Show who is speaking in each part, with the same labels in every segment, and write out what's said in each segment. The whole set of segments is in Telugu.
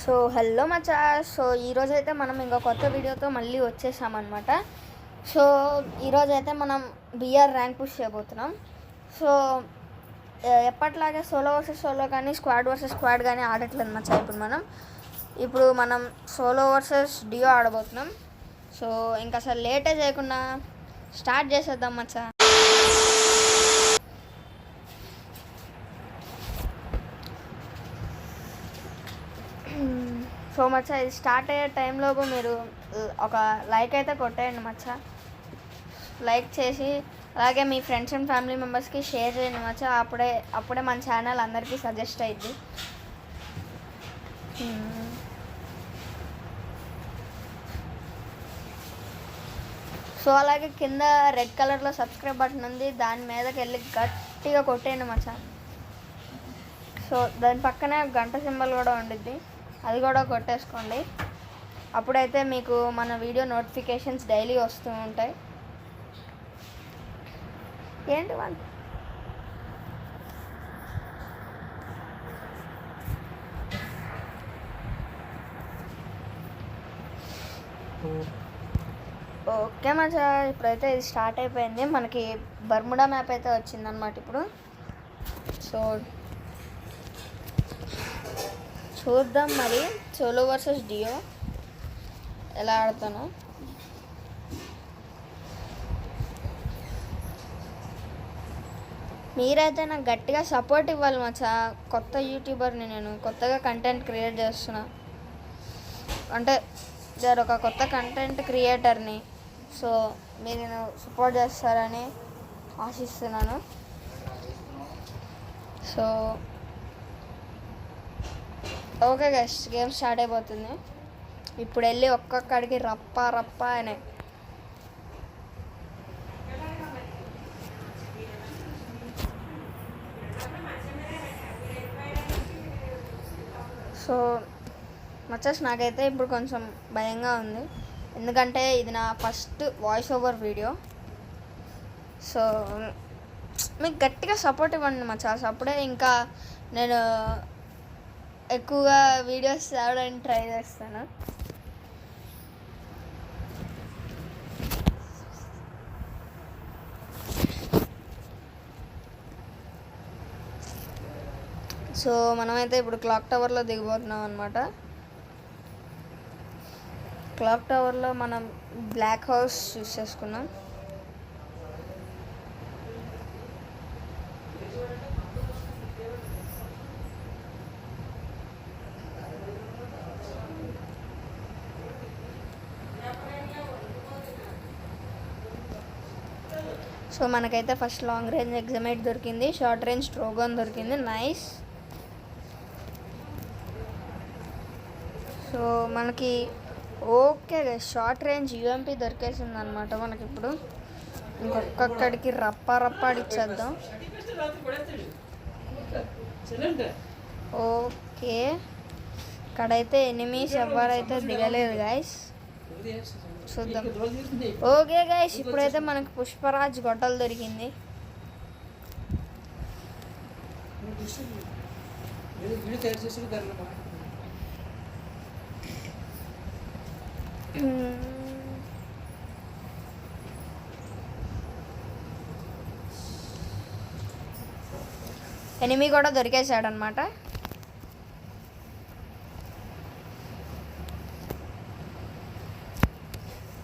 Speaker 1: సో హలో మచ్చా. సో ఈరోజైతే మనం ఇంకో కొత్త వీడియోతో మళ్ళీ వచ్చేసామన్నమాట. సో ఈరోజైతే మనం బిఆర్ ర్యాంక్ పుష్ చేయబోతున్నాం. సో ఎప్పట్లాగే సోలో వర్సెస్ సోలో కానీ స్క్వాడ్ వర్సెస్ స్క్వాడ్ కానీ ఆడట్లేదు మచ్చా. ఇప్పుడు మనం సోలో వర్సెస్ డియో ఆడబోతున్నాం. సో ఇంకా అసలు లేటే చేయకుండా స్టార్ట్ చేసేద్దాం మచ్చా. సో మచ్చా, ఇది స్టార్ట్ అయ్యే టైంలోపు మీరు ఒక లైక్ అయితే కొట్టేయండి మచ్చా. లైక్ చేసి అలాగే మీ ఫ్రెండ్స్ అండ్ ఫ్యామిలీ మెంబర్స్కి షేర్ చేయండి మచ్చా. అప్పుడే మన ఛానల్ అందరికీ సజెస్ట్ అయ్యింది. సో అలాగే కింద రెడ్ కలర్లో సబ్స్క్రైబ్ బటన్ ఉంది, దాని మీదకి వెళ్ళి గట్టిగా కొట్టేయండి మచ్చా. సో దాని పక్కనే గంట సింబల్ కూడా ఉండిద్ది, అది కూడా కొట్టేసుకోండి. అప్పుడైతే మీకు మన వీడియో నోటిఫికేషన్స్ డైలీ వస్తూ ఉంటాయి. ఏంటి వన్ ఓకే మచ్చా, ఇప్పుడైతే ఇది స్టార్ట్ అయిపోయింది. మనకి బర్ముడా మ్యాప్ అయితే వచ్చిందనమాట ఇప్పుడు. సో చూద్దాం మరి సోలో వర్సెస్ డియో ఎలా ఆడతాను. మీరైతే నాకు గట్టిగా సపోర్ట్ ఇవ్వాలి మచ్చా. కొత్త యూట్యూబర్ని, నేను కొత్తగా కంటెంట్ క్రియేట్ చేస్తున్నా, అంటే ఒక కొత్త కంటెంట్ క్రియేటర్ని. సో మీరు నేను సపోర్ట్ చేస్తారని ఆశిస్తున్నాను. So okay guys, game start అయిపోతుంది. ఇప్పుడు వెళ్ళి ఒక్కొక్కడికి రప్ప అని. సో మచ్చస్, నాకైతే ఇప్పుడు కొంచెం భయంగా ఉంది, ఎందుకంటే ఇది నా first voice over video. So మీకు గట్టిగా సపోర్ట్ ఇవ్వండి మచ్చస్, అప్పుడే ఇంకా నేను ఎక్కువగా వీడియోస్ తేవడానికి ట్రై చేస్తాను. సో మనమైతే ఇప్పుడు క్లాక్ టవర్లో దిగిపోతున్నాం అనమాట. క్లాక్ టవర్లో మనం బ్లాక్ హౌస్ చూస్ చేసుకున్నాం. సో మనకైతే ఫస్ట్ లాంగ్ రేంజ్ ఎగ్జామైట్ దొరికింది, షార్ట్ రేంజ్ ట్రోగన్ దొరికింది. నైస్. సో మనకి ఓకే షార్ట్ రేంజ్ యూఎంపీ దొరికేసింది అనమాట మనకి. ఇప్పుడు ఇంకొక్కడికి రప్ప ఇచ్చేద్దాం. ఓకే, ఇక్కడైతే ఎనిమీస్ ఎవరైతే దిగలేదు గైస్, చూద్దాం. ఓకే గైస్, ఇప్పుడైతే మనకి పుష్పరాజ్ గొట్టలు దొరికింది. ఎనిమి కూడా దొరికేసాడు అనమాట.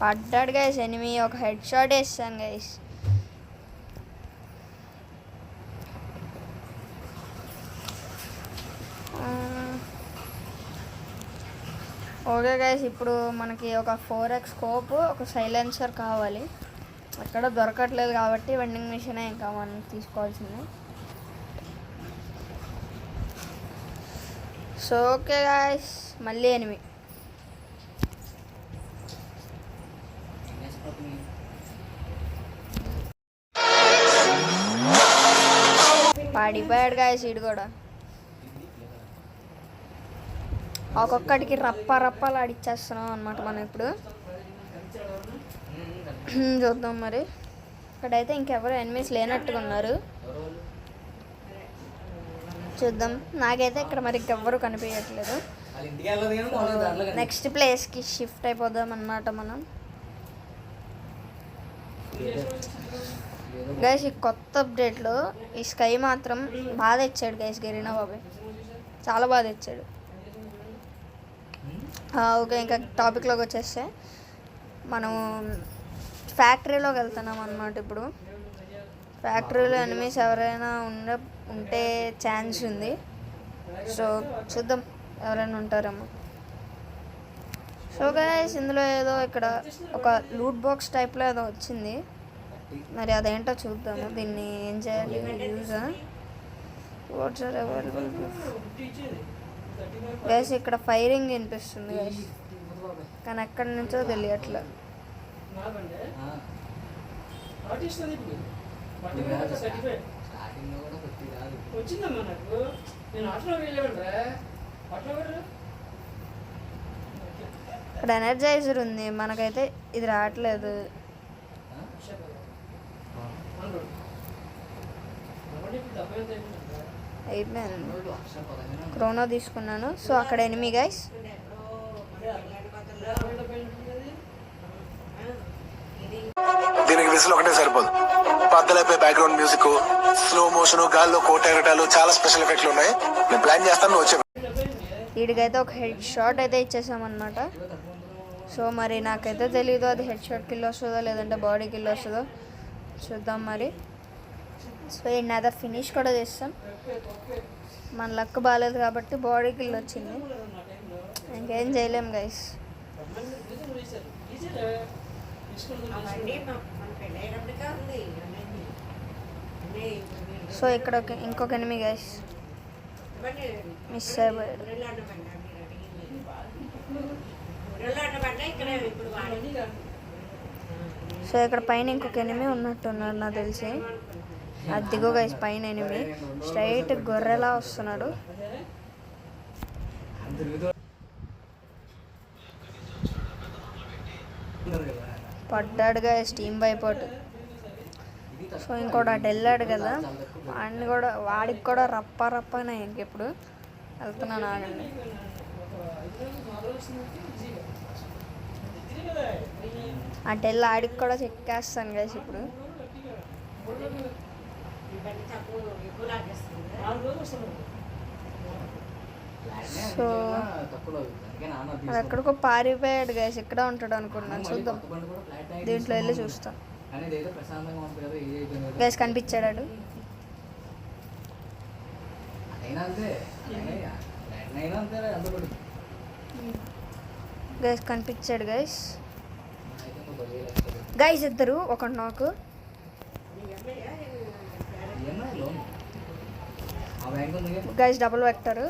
Speaker 1: పడ్డాడు గైస్ ఎనిమి, ఒక హెడ్ షాట్ వేస్తాను గైస్. ఓకే గైస్, ఇప్పుడు మనకి ఒక 4x స్కోప్, ఒక సైలెన్సర్ కావాలి. అక్కడ దొరకట్లేదు కాబట్టి వెండింగ్ మిషనే ఇంకా మనం తీసుకోవాల్సింది. సో ఓకే గైస్, మళ్ళీ ఎనిమి పడిపోయాడు గైస్. ఈడు కూడా ఒక్కొక్కడికి రప్పలు ఆడిచ్చేస్తున్నాం అనమాట మనం ఇప్పుడు. చూద్దాం మరి. ఇక్కడైతే ఇంకెవరు ఎనిమీస్ లేనట్టుగా ఉన్నారు. చూద్దాం. నాకైతే ఇక్కడ మరి ఇంకెవ్వరూ కనిపించట్లేదు. నెక్స్ట్ ప్లేస్కి షిఫ్ట్ అయిపోదాం అన్నమాట మనం. గైస్ ఈ కొత్త అప్డేట్లో ఈ స్కై మాత్రం బాగా తెచ్చాడు గైస్ గరీనా బాబాయ్, చాలా బాగా తెచ్చాడు. ఓకే, ఇంకా టాపిక్లోకి వచ్చేస్తే మనం ఫ్యాక్టరీలోకి వెళ్తున్నాం అన్నమాట. ఇప్పుడు ఫ్యాక్టరీలో ఎనిమీస్ ఎవరైనా ఉంటే ఛాన్స్ ఉంది. సో చూద్దాం ఎవరైనా ఉంటారేమో. సో గైస్ ఇందులో ఏదో ఇక్కడ ఒక లూట్ బాక్స్ టైప్లో ఏదో వచ్చింది, మరి అదేంటో చూద్దాము. దీన్ని ఏం చేయాలి, use what's are available guys. ఇక్కడ ఫైరింగ్ వినిపిస్తుంది గైస్, కానీ ఎక్కడి నుంచో తెలియట్లే. ఇక్కడ ఎనర్జైజర్ ఉంది, మనకైతే ఇది రావట్లేదు. అయిపోయింది, క్రోనో తీసుకున్నాను. సో అక్కడ ఎనిమి గైస్.
Speaker 2: దీనికి విసులు ఒకటే సరిపోదు, బద్దలైపోయి బ్యాక్గ్రౌండ్ మ్యూజిక్, స్లో మోషన్, గాల్లో కోటెరటాలు, చాలా స్పెషల్ ఎఫెక్ట్లు ఉన్నాయి. నేను ప్లాన్ చేస్తాను, నువ్వు వచ్చే.
Speaker 1: వీడికైతే ఒక హెడ్ షాట్ అయితే ఇచ్చేసామన్నమాట. సో మరి నాకైతే తెలీదు అది హెడ్ షాట్ కిల్ వస్తుందో లేదంటే బాడీ కిల్ వస్తుందో, చూద్దాం మరి. సో ఈయన అదే ఫినిష్ కూడా చేస్తాం. మన లక్ బాగాలేదు కాబట్టి బాడీ కిల్ వచ్చింది, ఇంకేం చేయలేం గైస్. సో ఇక్కడ ఇంకొక ఎనిమి గైస్ మిస్ అయిపోయాడు. సో ఇక్కడ పైన ఇంకొక ఎనిమి ఉన్నట్టున్నాడు నాకు తెలిసి. అదిగో గైస్ పైన ఎనిమి స్ట్రైట్ గొర్రెలా వస్తున్నాడు. పడ్డాడు గైస్ టీమ్ బైపోటు. సో ఇంకోటి అటు వెళ్ళాడు కదా, వాడికి కూడా రప్పనే. ఇంకెప్పుడు వెళ్తున్నాను, ఆగండి. అటు వెళ్ళి ఆడికి కూడా చెక్కేస్తాను గైస్ ఇప్పుడు. సో అది ఎక్కడికో పారిపోయాడు గైస్, ఇక్కడ ఉంటాడు అనుకున్నాను. చూద్దాం, దీంట్లో వెళ్ళి చూస్తాం. గైస్ కనిపించాడు, గైస్ కనిపించాడు గైస్. గైస్ ఇద్దరు, ఒక నాకు గైస్ డబుల్ వెక్టర్.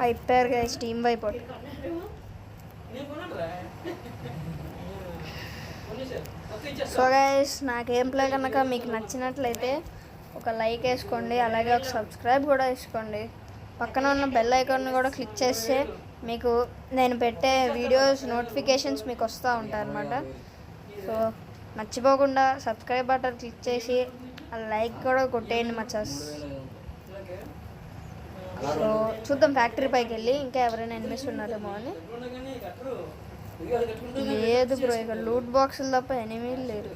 Speaker 1: అయిపోయారు గైస్ టీమ్ వైపోట్. సో గైస్ నా గేమ్ ప్లే కనుక మీకు నచ్చినట్లయితే ఒక లైక్ వేసుకోండి, అలాగే ఒక సబ్స్క్రైబ్ కూడా వేసుకోండి. పక్కన ఉన్న బెల్ ఐకాన్ కూడా క్లిక్ చేస్తే మీకు నేను పెట్టే వీడియోస్ నోటిఫికేషన్స్ మీకు వస్తూ ఉంటాయి అన్నమాట. సో మర్చిపోకుండా సబ్స్క్రైబ్ బటన్ క్లిక్ చేసి లైక్ కూడా కొట్టేయండి మచాస్. సో చూద్దాం ఫ్యాక్టరీ పైకి వెళ్ళి ఇంకా ఎవరైనా ఎనిమిస్ ఉన్నారేమో అని. లేదు బ్రో, ఇక్కడ లూట్ బాక్సులు తప్ప ఎనిమిలు లేరు.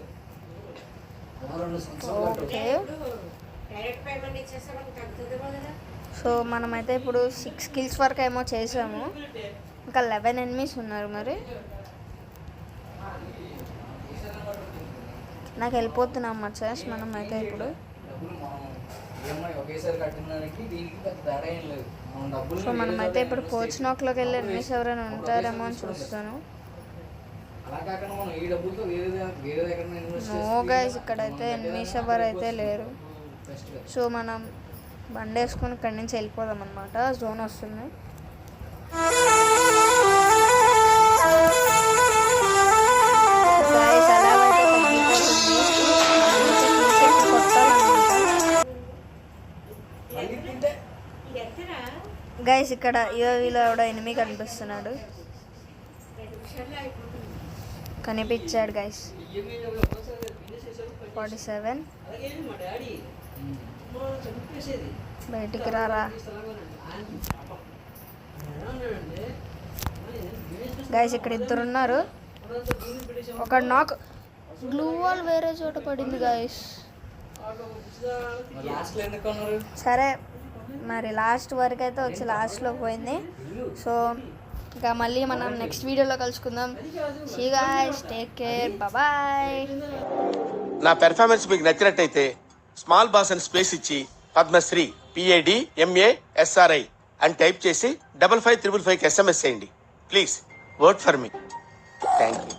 Speaker 1: ఓకే, సో మనమైతే ఇప్పుడు 6 kills వరకు ఏమో చేసాము, ఇంకా 11 ఎనిమిస్ ఉన్నారు. మరి నాకు వెళ్ళిపోతున్నాం మచాస్ మనం అయితే ఇప్పుడు. సో మనమైతే ఇప్పుడు పోచినాక్లోకి వెళ్ళి ఎనిమిస్ ఎవరైనా ఉంటారేమో అని చూస్తాను. నో గైస్, ఇక్కడైతే ఎనిమిస్ ఎవరైతే లేరు. సో మనం బండి వేసుకొని ఇక్కడి నుంచి వెళ్ళిపోదాం అన్నమాట. జోన్ వస్తుంది. గైస్ ఇక్కడ యూఏవీలో కూడా ఎనిమి కనిపిస్తున్నాడు, కనిపించాడు గైస్. 47 బయటికి రారా గైస్. ఇక్కడ ఇద్దరు ఉన్నారు. ఒక నాక్ గ్లూ వాల్ వేరే చోట పడింది గైస్. సరే మరి లాస్ట్ వరకు అయితే వచ్చి లాస్ట్లో పోయింది. సో ఇంకా మళ్ళీ మనం నెక్స్ట్ వీడియోలో కలుసుకుందాం. See guys, take care, bye.
Speaker 2: నా పెర్ఫార్మెన్స్ మీకు నచ్చినట్టయితే స్మాల్ బాస్ అని స్పేస్ ఇచ్చి పద్మశ్రీ PADMASRI అని టైప్ చేసి 5555 SMS చేయండి. Please vote for me. Thank you.